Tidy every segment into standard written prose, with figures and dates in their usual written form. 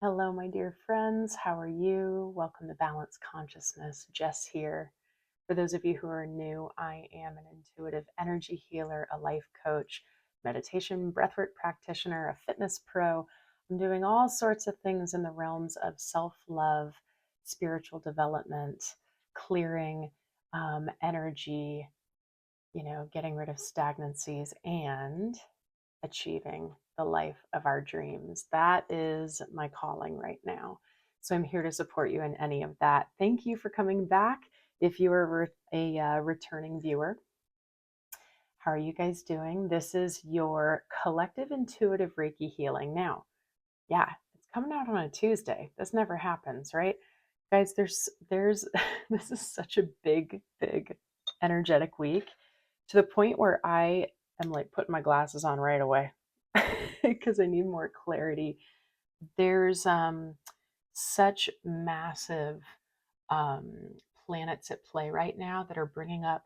Hello, my dear friends. How are you? Welcome to Balanced Consciousness. Jess here. For those of you who are new, I am an intuitive energy healer, a life coach, meditation, breathwork practitioner, a fitness pro. I'm doing all sorts of things in the realms of self-love, spiritual development, clearing energy, getting rid of stagnancies and achieving the life of our dreams. That is my calling right now. So I'm here to support you in any of that. Thank you for coming back. If you are a returning viewer, how are you guys doing? This is your collective intuitive Reiki healing. Now, yeah, it's coming out on a Tuesday. This never happens, right? Guys, there's this is such a big energetic week to the point where I am like putting my glasses on right away because I need more clarity. There's such massive um, planets at play right now that are bringing up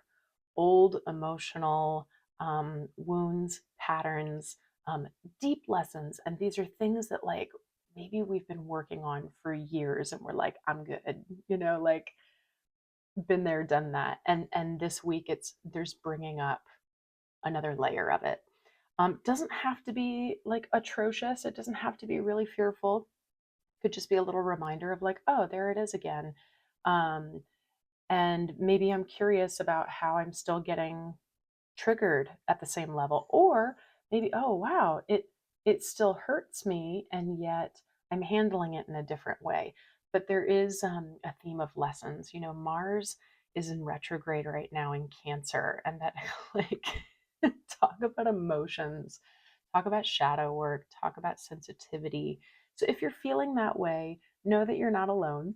old emotional wounds, patterns, deep lessons. And these are things that, like, maybe we've been working on for years and we're like, I'm good, like, been there, done that. And this week there's bringing up another layer of it. Doesn't have to be like atrocious. It doesn't have to be really fearful. Could just be a little reminder of like, oh, there it is again. Um, and maybe I'm curious about how I'm still getting triggered at the same level, or maybe, oh wow, it still hurts me, and yet I'm handling it in a different way. But there is a theme of lessons. Mars is in retrograde right now in Cancer, and that like talk about emotions, talk about shadow work, talk about sensitivity. So if you're feeling that way, know that you're not alone.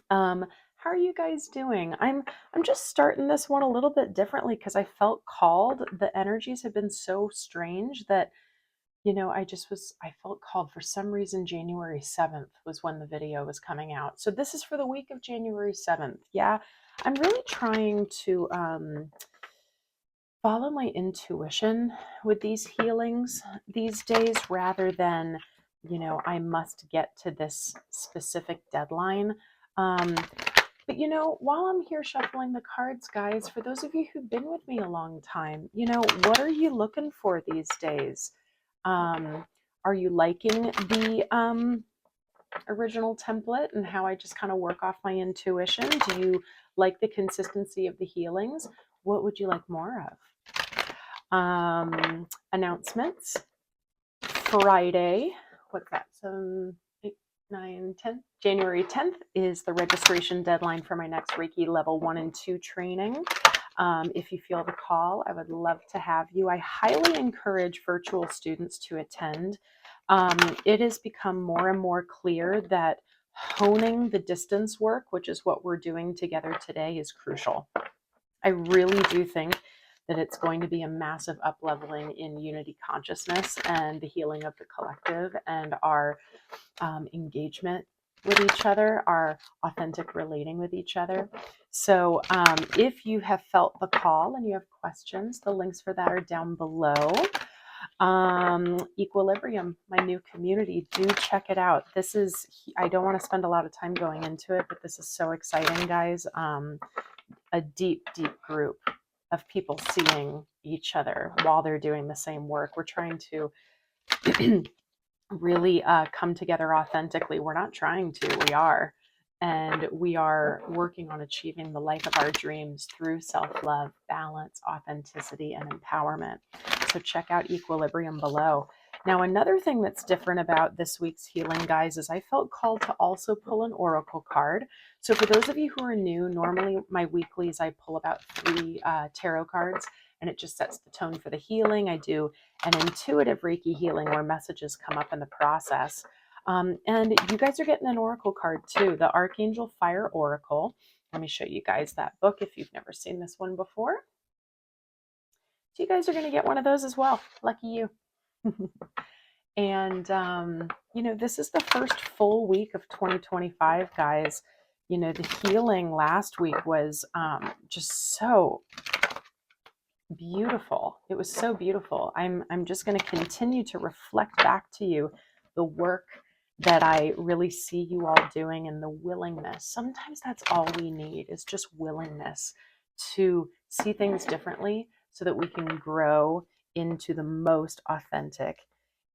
How are you guys doing? I'm just starting this one a little bit differently because I felt called. The energies have been so strange that I felt called for some reason. January 7th was when the video was coming out. So this is for the week of January 7th. Yeah, I'm really trying to follow my intuition with these healings these days rather than, I must get to this specific deadline. Um, but while I'm here shuffling the cards, guys, for those of you who've been with me a long time, what are you looking for these days? Are you liking the original template and how I just kind of work off my intuition? Do you like the consistency of the healings? What would you like more of? Announcements. Friday, what's that? So 8, 9, 10. January 10th is the registration deadline for my next Reiki level 1 and 2 training. If you feel the call, I would love to have you. I highly encourage virtual students to attend. It has become more and more clear that honing the distance work, which is what we're doing together today, is crucial. I really do think that it's going to be a massive up-leveling in unity consciousness and the healing of the collective and our engagement with each other, our authentic relating with each other. So if you have felt the call and you have questions, the links for that are down below. Equilibrium, my new community, do check it out. I don't want to spend a lot of time going into it, but this is so exciting, guys. A deep group of people seeing each other while they're doing the same work. We're trying to really come together authentically. We're not trying to, we are. And we are working on achieving the life of our dreams through self-love, balance, authenticity, and empowerment. So check out Equilibrium below. Now, another thing that's different about this week's healing, guys, is I felt called to also pull an oracle card. So for those of you who are new, normally my weeklies, I pull about 3 tarot cards, and it just sets the tone for the healing. I do an intuitive Reiki healing where messages come up in the process. And you guys are getting an oracle card too, the Archangel Fire Oracle. Let me show you guys that book if you've never seen this one before. So you guys are going to get one of those as well. Lucky you. And, this is the first full week of 2025, guys. The healing last week was just so beautiful. It was so beautiful. I'm just going to continue to reflect back to you the work that I really see you all doing, and the willingness. Sometimes that's all we need, is just willingness to see things differently so that we can grow into the most authentic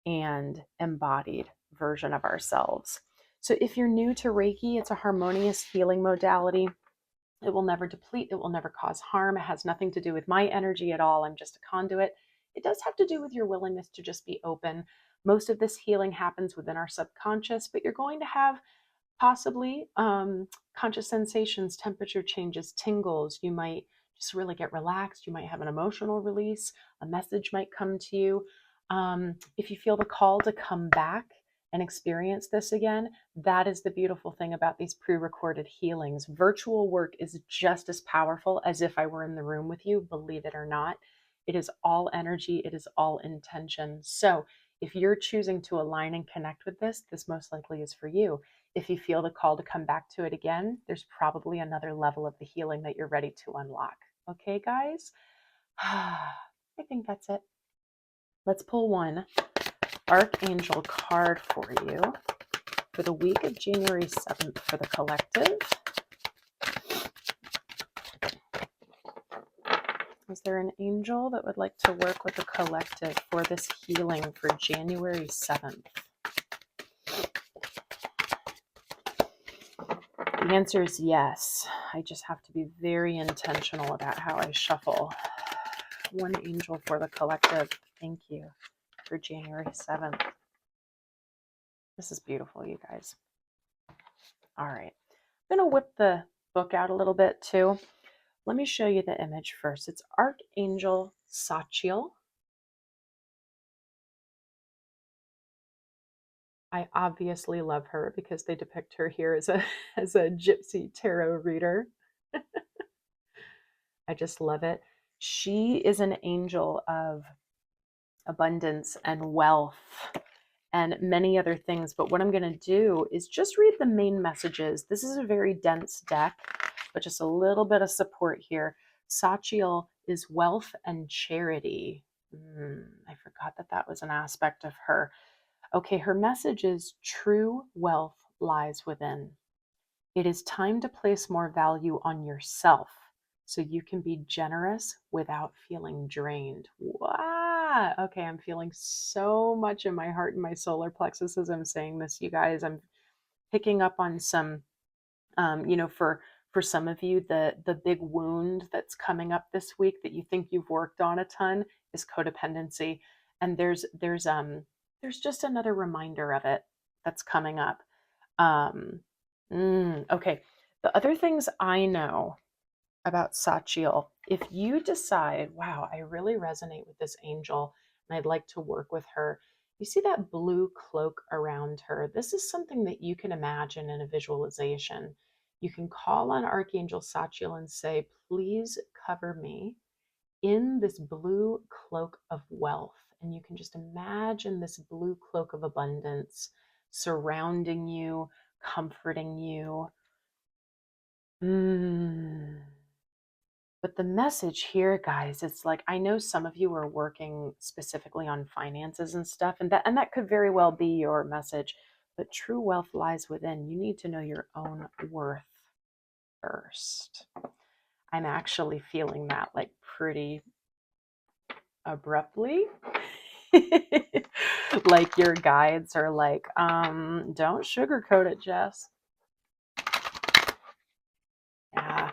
and embodied version of ourselves. So if you're new to Reiki, it's a harmonious healing modality. It will never deplete. It will never cause harm. It has nothing to do with my energy at all. I'm just a conduit. It does have to do with your willingness to just be open. Most of this healing happens within our subconscious, but you're going to have possibly conscious sensations, temperature changes, tingles. You might just really get relaxed. You might have an emotional release. A message might come to you. If you feel the call to come back and experience this again, that is the beautiful thing about these pre-recorded healings. Virtual work is just as powerful as if I were in the room with you, believe it or not. It is all energy. It is all intention. So if you're choosing to align and connect with this, this most likely is for you. If you feel the call to come back to it again, there's probably another level of the healing that you're ready to unlock. Okay, guys? I think that's it. Let's pull one Archangel card for you for the week of January 7th for the collective. Is there an angel that would like to work with the collective for this healing for January 7th? The answer is yes. I just have to be very intentional about how I shuffle. One angel for the collective. Thank you for January 7th. This is beautiful, you guys. All right. I'm going to whip the book out a little bit too. Let me show you the image first. It's Archangel Sachiel. I obviously love her because they depict her here as a gypsy tarot reader. I just love it. She is an angel of abundance and wealth and many other things. But what I'm going to do is just read the main messages. This is a very dense deck, but just a little bit of support here. Sachiel is wealth and charity. I forgot that that was an aspect of her. Okay, her message is true wealth lies within. It is time to place more value on yourself so you can be generous without feeling drained. Wow. Okay, I'm feeling so much in my heart and my solar plexus as I'm saying this, you guys. I'm picking up on some, for some of you, the big wound that's coming up this week that you think you've worked on a ton is codependency. And there's just another reminder of it that's coming up. Okay. The other things I know about Sachiel, if you decide, wow, I really resonate with this angel and I'd like to work with her, you see that blue cloak around her. This is something that you can imagine in a visualization. You can call on Archangel Sachiel and say, please cover me in this blue cloak of wealth. And you can just imagine this blue cloak of abundance surrounding you, comforting you. But the message here, guys, it's like, I know some of you are working specifically on finances and stuff, and that could very well be your message, but true wealth lies within. You need to know your own worth first. I'm actually feeling that like pretty abruptly. Like your guides are like, don't sugarcoat it, Jess. Yeah,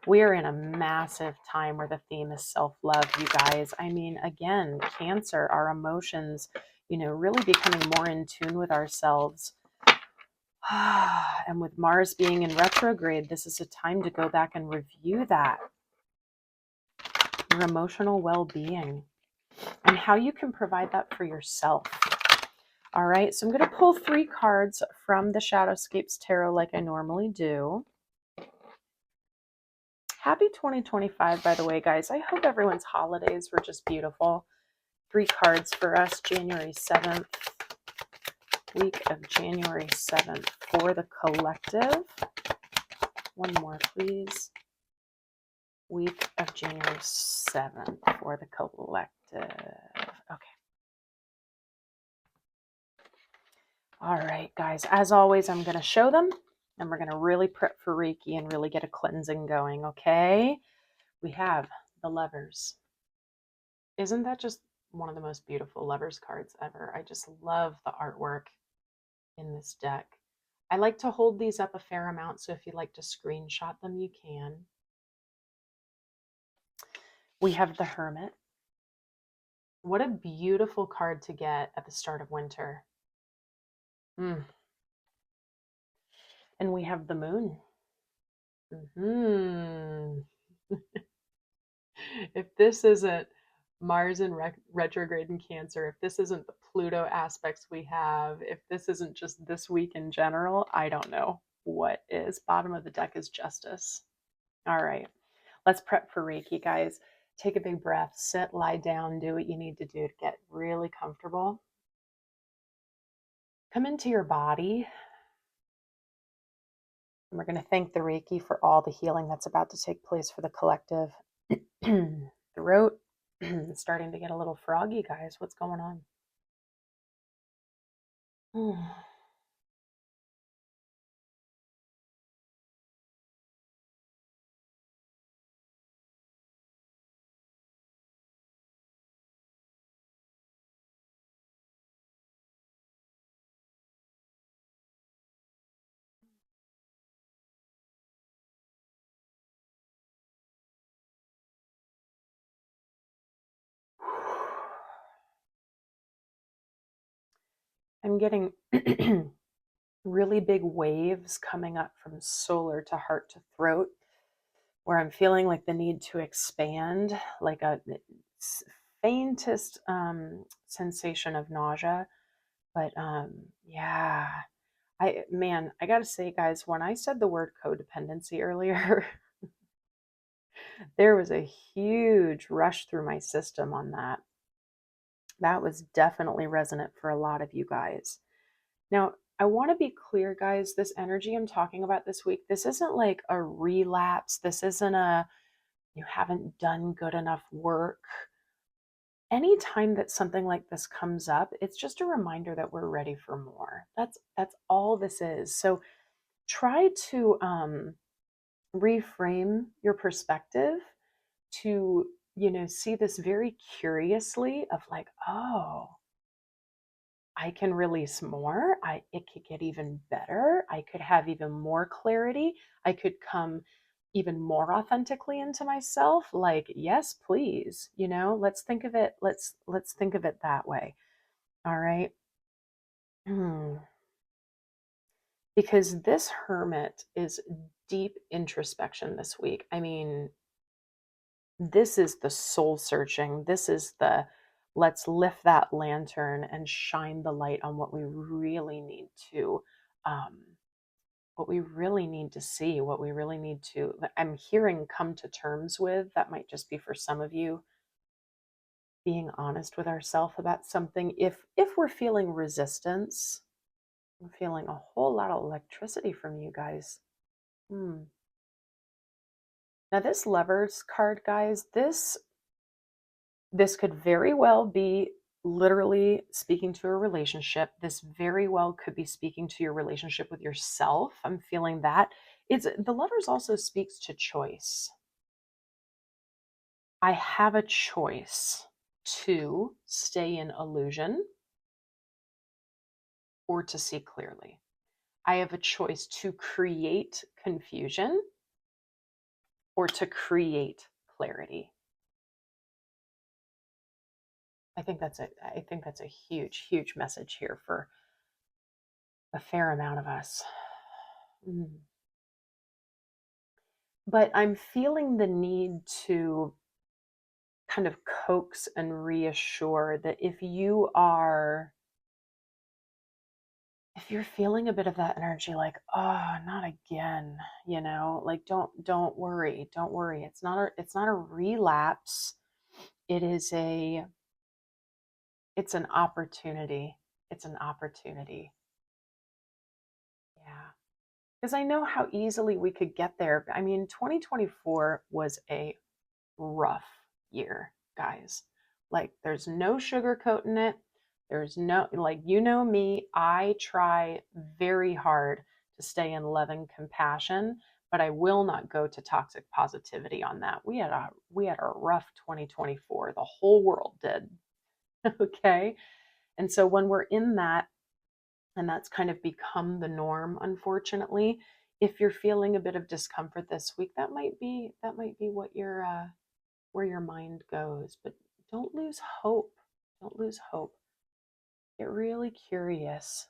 we are in a massive time where the theme is self-love, you guys. I mean, again, Cancer, our emotions, really becoming more in tune with ourselves. And with Mars being in retrograde, this is a time to go back and review that. Your emotional well-being and how you can provide that for yourself. All right, so I'm going to pull 3 cards from the Shadowscapes Tarot like I normally do. Happy 2025, by the way, guys. I hope everyone's holidays were just beautiful. 3 cards for us, January 7th, week of January 7th for the collective. One more, please. Week of January 7th for the collective. Okay. All right, guys, as always, I'm going to show them and we're going to really prep for Reiki and really get a cleansing going, okay? We have the Lovers. Isn't that just one of the most beautiful Lovers cards ever? I just love the artwork in this deck. I like to hold these up a fair amount, so if you'd like to screenshot them, you can. We have the Hermit. What a beautiful card to get at the start of winter. And we have the Moon. If this isn't Mars in retrograde in Cancer, if this isn't the Pluto aspects we have, if this isn't just this week in general, I don't know what is. Bottom of the deck is Justice. All right, let's prep for Reiki, guys. Take a big breath, sit, lie down, do what you need to do to get really comfortable. Come into your body. And we're going to thank the Reiki for all the healing that's about to take place for the collective. Throat starting to get a little froggy, guys. What's going on? I'm getting really big waves coming up from solar to heart to throat, where I'm feeling like the need to expand, like a faintest sensation of nausea. But yeah, I gotta say, guys, when I said the word codependency earlier, there was a huge rush through my system on that. That was definitely resonant for a lot of you guys. Now, I want to be clear, guys, this energy I'm talking about this week, this isn't like a relapse. This isn't a you haven't done good enough work. Anytime that something like this comes up, it's just a reminder that we're ready for more. That's all this is. So try to reframe your perspective to, see this very curiously of like, oh, I can release more. It could get even better. I could have even more clarity. I could come even more authentically into myself. Like, yes, please. Let's think of it. Let's think of it that way. All right. Because this Hermit is deep introspection this week. I mean, this is the soul searching. This is the let's lift that lantern and shine the light on what we really need to see, what we really need to, I'm hearing, come to terms with. That might just be for some of you, being honest with ourselves about something. If we're feeling resistance, I'm feeling a whole lot of electricity from you guys. Now this Lovers card, guys, this could very well be literally speaking to a relationship. This very well could be speaking to your relationship with yourself. I'm feeling that. The Lovers also speaks to choice. I have a choice to stay in illusion or to see clearly. I have a choice to create confusion or to create clarity. I think that's a huge, huge message here for a fair amount of us. But I'm feeling the need to kind of coax and reassure that if you're feeling a bit of that energy, like, oh, not again, like don't worry. It's not a relapse. It's an opportunity. It's an opportunity. Yeah. Because I know how easily we could get there. I mean, 2024 was a rough year, guys. Like, there's no sugarcoating it. There's no, like, you know me, I try very hard to stay in love and compassion, but I will not go to toxic positivity on that. We had a rough 2024. The whole world did. Okay. And so when we're in that, and that's kind of become the norm, unfortunately, if you're feeling a bit of discomfort this week, that might be what your where your mind goes. But don't lose hope. Don't lose hope. Get really curious.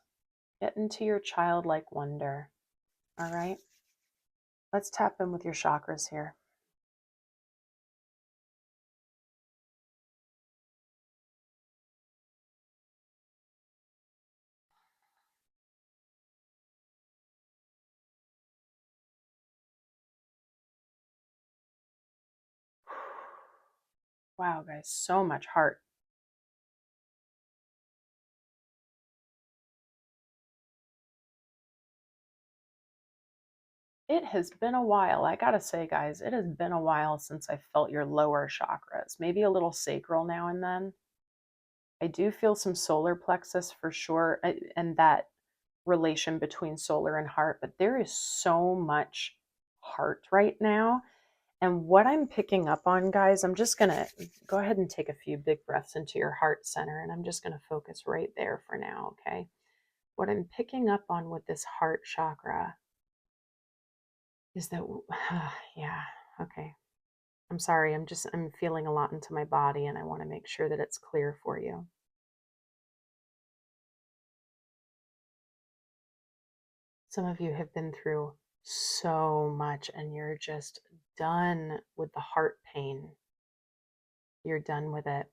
Get into your childlike wonder. All right. Let's tap in with your chakras here. Wow, guys, so much heart. It has been a while. I gotta say, guys, it has been a while since I felt your lower chakras. Maybe a little sacral now and then. I do feel some solar plexus for sure, and that relation between solar and heart, but there is so much heart right now. And what I'm picking up on, guys, I'm just going to go ahead and take a few big breaths into your heart center, and I'm just going to focus right there for now, okay? What I'm picking up on with this heart chakra is that, yeah, okay. I'm sorry, I'm feeling a lot into my body, and I want to make sure that it's clear for you. Some of you have been through so much, and you're just done with the heart pain. You're done with it.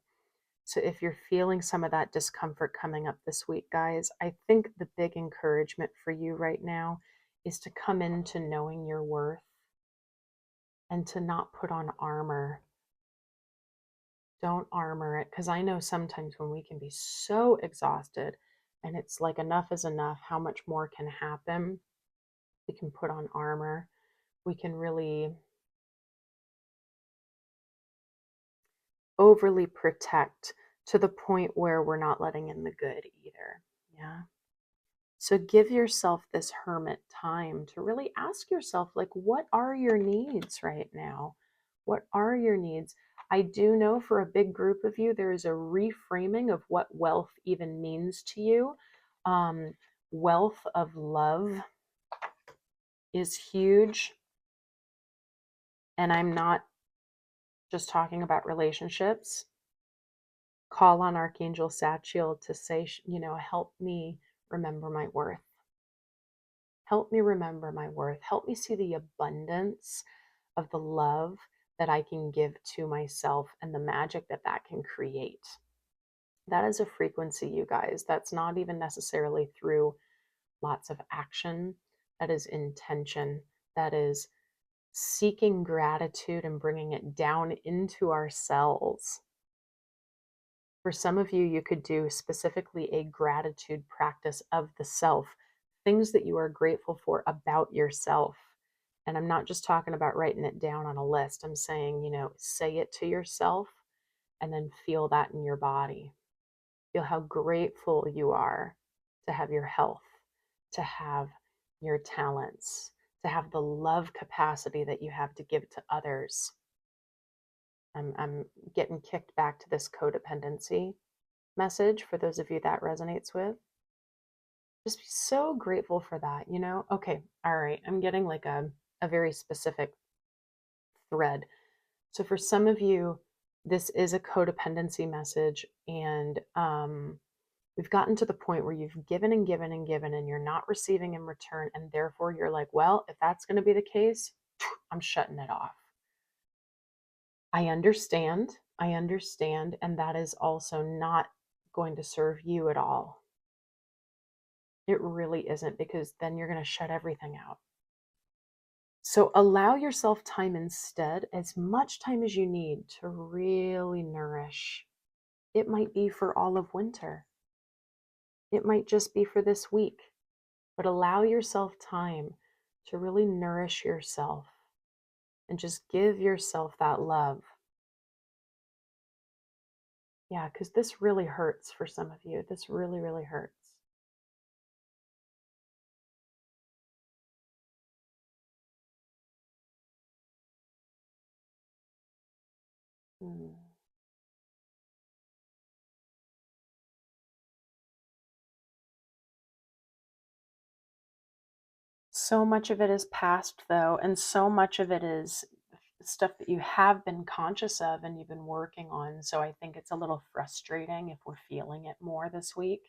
So if you're feeling some of that discomfort coming up this week, guys, I think the big encouragement for you right now is to come into knowing your worth and to not put on armor. Don't armor it, because I know sometimes when we can be so exhausted and it's like enough is enough, how much more can happen? We can put on armor. We can really overly protect to the point where we're not letting in the good either. Yeah. So give yourself this hermit time to really ask yourself, like, what are your needs right now? What are your needs? I do know for a big group of you, there is a reframing of what wealth even means to you. Um, Wealth of love is huge. And I'm not just talking about relationships. Call on Archangel Satchel to say, help me remember my worth. Help me remember my worth. Help me see the abundance of the love that I can give to myself and the magic that that can create. That is a frequency, you guys. That's not even necessarily through lots of action. That is intention. That is seeking gratitude and bringing it down into ourselves. For some of you, you could do specifically a gratitude practice of the self, things that you are grateful for about yourself. And I'm not just talking about writing it down on a list. I'm saying, say it to yourself and then feel that in your body. Feel how grateful you are to have your health, to have your talents, to have the love capacity that you have to give to others. I'm getting kicked back to this codependency message for those of you that resonates with. Just be so grateful for that, Okay, all right. I'm getting like a very specific thread. So for some of you, this is a codependency message, and we've gotten to the point where you've given and given and given, and you're not receiving in return, and therefore you're like, well, if that's going to be the case, I'm shutting it off. I understand, and that is also not going to serve you at all. It really isn't, because then you're going to shut everything out. So allow yourself time instead, as much time as you need to really nourish. It might be for all of winter. It might just be for this week. But allow yourself time to really nourish yourself and just give yourself that love. Yeah, because this really hurts for some of you. This really, really hurts. Mm. So much of it is past, though, and so much of it is stuff that you have been conscious of and you've been working on. So I think it's a little frustrating if we're feeling it more this week.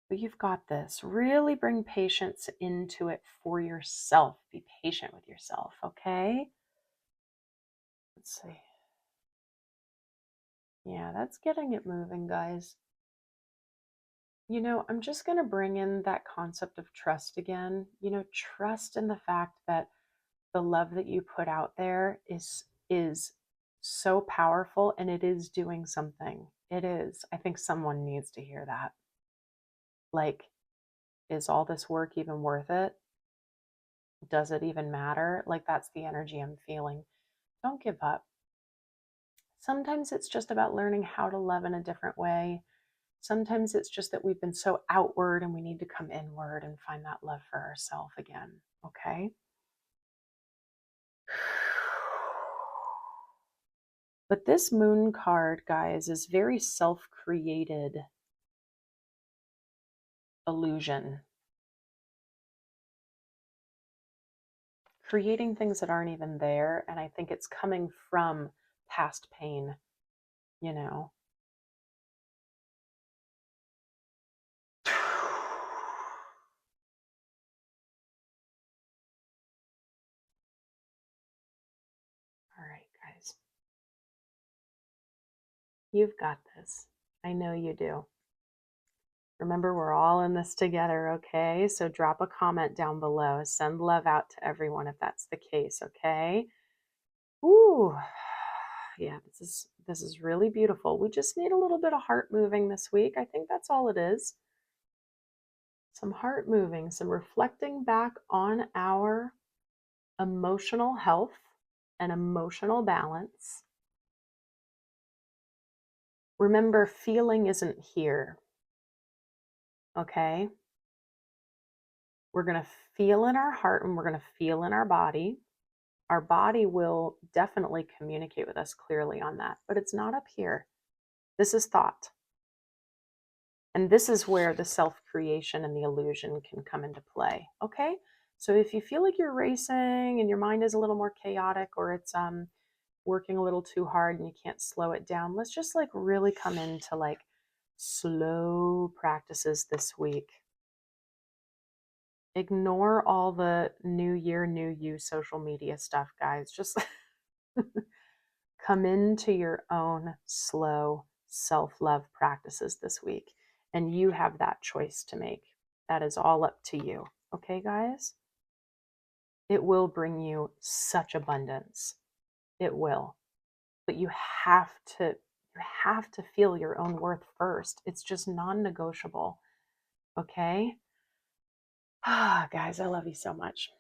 But you've got this. Really bring patience into it for yourself. Be patient with yourself, okay? Let's see. Yeah, that's getting it moving, guys. You know, I'm just going to bring in that concept of trust again. You know, trust in the fact that the love that you put out there is so powerful and it is doing something. It is. I think someone needs to hear that. Like, is all this work even worth it? Does it even matter? Like, that's the energy I'm feeling. Don't give up. Sometimes it's just about learning how to love in a different way. Sometimes it's just that we've been so outward and we need to come inward and find that love for ourselves again. Okay? But this moon card, guys, is very self created illusion. Creating things that aren't even there. And I think it's coming from past pain, you know. All right, guys. You've got this. I know you do. Remember, we're all in this together, okay? So drop a comment down below. Send love out to everyone if that's the case, okay? Ooh. Yeah, this is really beautiful. We just need a little bit of heart moving this week. I think that's all it is. Some heart moving, some reflecting back on our emotional health and emotional balance. Remember, feeling isn't here, okay? We're going to feel in our heart and we're going to feel in our body. Our body will definitely communicate with us clearly on that, but it's not up here. This is thought. And this is where the self-creation and the illusion can come into play, okay? So if you feel like you're racing and your mind is a little more chaotic or it's working a little too hard and you can't slow it down, let's just like really come into like slow practices this week. Ignore all the new year, new you social media stuff, guys. Just come into your own slow self-love practices this week. And you have that choice to make. That is all up to you. Okay, guys? It will bring you such abundance. It will. But you have to feel your own worth first. It's just non-negotiable. Okay? Ah, guys, I love you so much.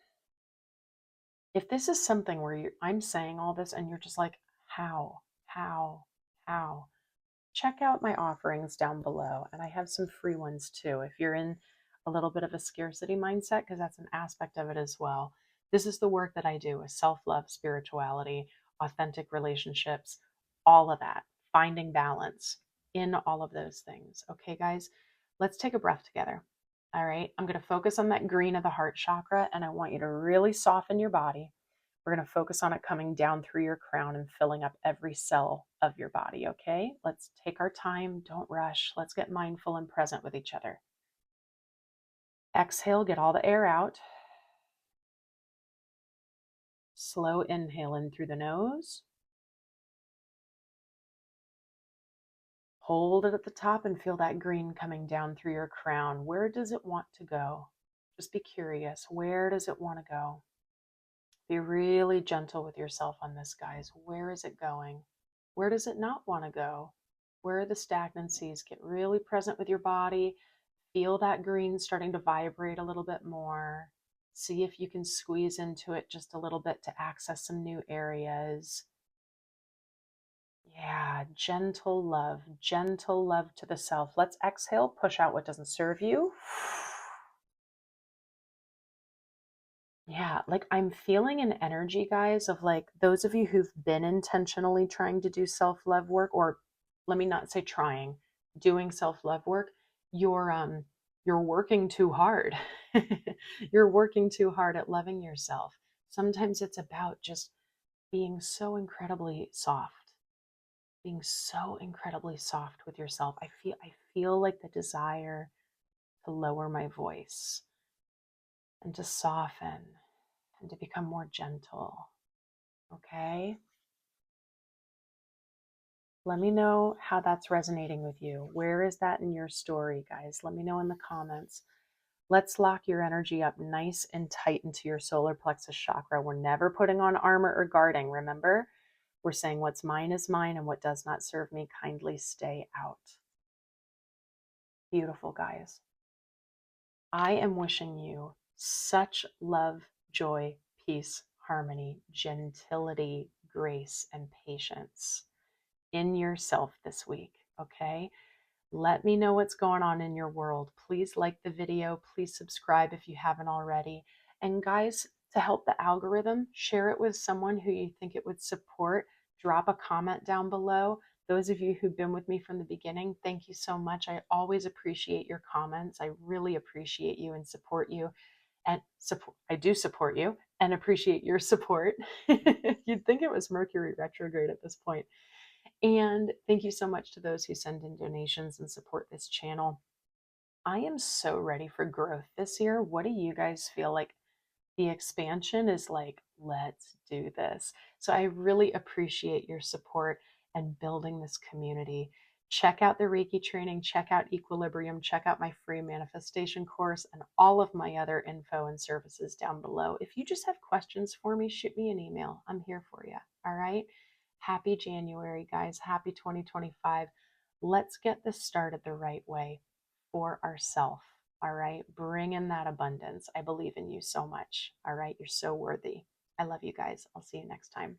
If this is something where I'm saying all this and you're just like, how, how, check out my offerings down below. And I have some free ones too. If you're in a little bit of a scarcity mindset, because that's an aspect of it as well. This is the work that I do with self-love, spirituality, authentic relationships, all of that, finding balance in all of those things. Okay, guys, let's take a breath together. All right, I'm going to focus on that green of the heart chakra, and I want you to really soften your body. We're going to focus on it coming down through your crown and filling up every cell of your body, okay? Let's take our time. Don't rush. Let's get mindful and present with each other. Exhale, get all the air out. Slow inhale in through the nose. Hold it at the top and feel that green coming down through your crown. Where does it want to go? Just be curious. Where does it want to go? Be really gentle with yourself on this, guys. Where is it going? Where does it not want to go? Where are the stagnancies? Get really present with your body. Feel that green starting to vibrate a little bit more. See if you can squeeze into it just a little bit to access some new areas. Yeah, gentle love to the self. Let's exhale, push out what doesn't serve you. Yeah, like I'm feeling an energy, guys, of like those of you who've been intentionally trying to do self-love work, or let me not say trying, doing self-love work, you're working too hard. You're working too hard at loving yourself. Sometimes it's about just being so incredibly soft, being so incredibly soft with yourself. I feel like the desire to lower my voice and to soften and to become more gentle. Okay? Let me know how that's resonating with you. Where is that in your story, guys? Let me know in the comments. Let's lock your energy up nice and tight into your solar plexus chakra. We're never putting on armor or guarding, remember? We're saying what's mine is mine and what does not serve me, kindly stay out. Beautiful, guys. I am wishing you such love, joy, peace, harmony, gentility, grace, and patience in yourself this week, okay? Let me know what's going on in your world. Please like the video. Please subscribe if you haven't already. And guys, to help the algorithm, share it with someone who you think it would support. Drop a comment down below. Those of you who've been with me from the beginning, thank you so much. I always appreciate your comments. I really appreciate you and support you. And support, I do support you and appreciate your support. You'd think it was Mercury retrograde at this point. And thank you so much to those who send in donations and support this channel. I am so ready for growth this year. What do you guys feel like? The expansion is like, let's do this. So I really appreciate your support and building this community. Check out the Reiki training, check out Equilibrium, check out my free manifestation course, and all of my other info and services down below. If you just have questions for me, shoot me an email. I'm here for you. All right. Happy January, guys. Happy 2025. Let's get this started the right way for ourselves. All right. Bring in that abundance. I believe in you so much. All right. You're so worthy. I love you guys. I'll see you next time.